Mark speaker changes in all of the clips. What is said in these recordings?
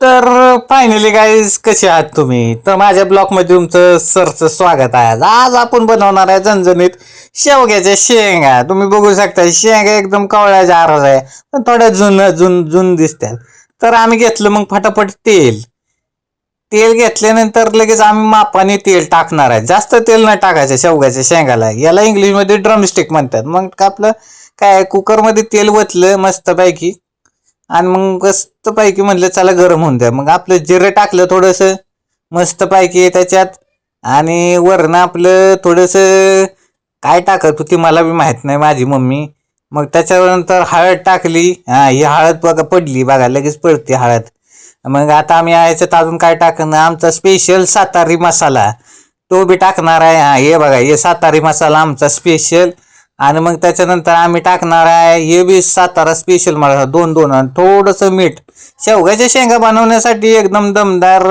Speaker 1: तर finally guys कसे आहात तुम्ही. तर माझ्या ब्लॉगमध्ये तुमचं सरचं स्वागत आहे. आज आपण बनवणार आहे झणझणीत शेवग्याच्या शेंगा. तुम्ही बघू शकता शेंगा एकदम कवळ्याच्या आराज आहे, पण थोड्या जुन दिसतात. तर आम्ही घेतलं मग फटाफट तेल घेतल्यानंतर लगेच आम्ही मापाने तेल टाकणार आहे. जास्त तेल नाही टाकायचं शेवग्याच्या शेंगाला, याला इंग्लिशमध्ये ड्रमस्टिक म्हणतात. मग आपलं काय कुकरमध्ये तेल वतलं मस्तपैकी आणि मग मस्तपैकी म्हटलं चला गरम होऊन द्या. मग आपलं जिरं टाकलं थोडंसं मस्तपैकी त्याच्यात, आणि वरनं आपलं थोडंसं काय टाकत होती मला बी माहीत नाही, माझी मम्मी. मग त्याच्यानंतर हळद टाकली. ही हळद बघा पडली, बघा लगेच पडते हळद. मग आता आम्ही याच्यात अजून काय टाकणार, आमचा स्पेशल सातारी मसाला तो बी टाकणार आहे. हे बघा, हे सातारी मसाला आमचा स्पेशल. आणि मग त्याच्यानंतर आम्ही टाकणार आहे हे बी सातारा स्पेशल मला दोन आणि थोडंसं मीठ. शेवग्याच्या शेंगा बनवण्यासाठी एकदम दमदार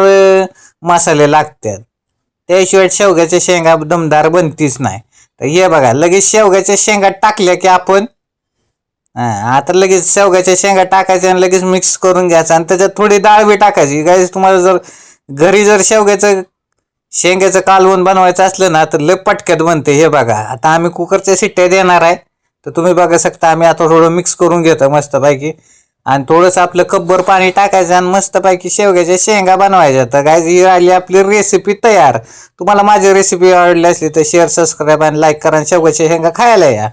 Speaker 1: मसाले लागतात, त्याशिवाय शेवग्याच्या शेंगा दमदार बनतीच नाही. तर हे बघा, लगेच शेवग्याच्या शेंगा टाकल्या की आपण आता लगेच शेवग्याच्या शेंगा टाकायच्या आणि लगेच मिक्स करून घ्यायचं. आणि त्याच्यात थोडी डाळ बी टाकायची. गाईस तुम्हाला जर घरी जर शेंग्याचं कालवण बनवायचं असलं ना तर लय पटक्यात बनते. हे बघा, आता आम्ही कुकरच्या शिट्ट्या देणार आहे. तर तुम्ही बघा शकता, आम्ही आता थोडं मिक्स करून घेतो मस्तपैकी. आणि थोडंसं आपलं कपभर पाणी टाकायचं आणि मस्तपैकी शेवग्याच्या शेंगा बनवायच्या. तर गाईज ही राहिली आपली रेसिपी तयार. तुम्हाला माझी रेसिपी आवडली असली तर शेअर, सबस्क्राईब आणि लाईक करा. शेवग्याच्या शेंगा खायला या.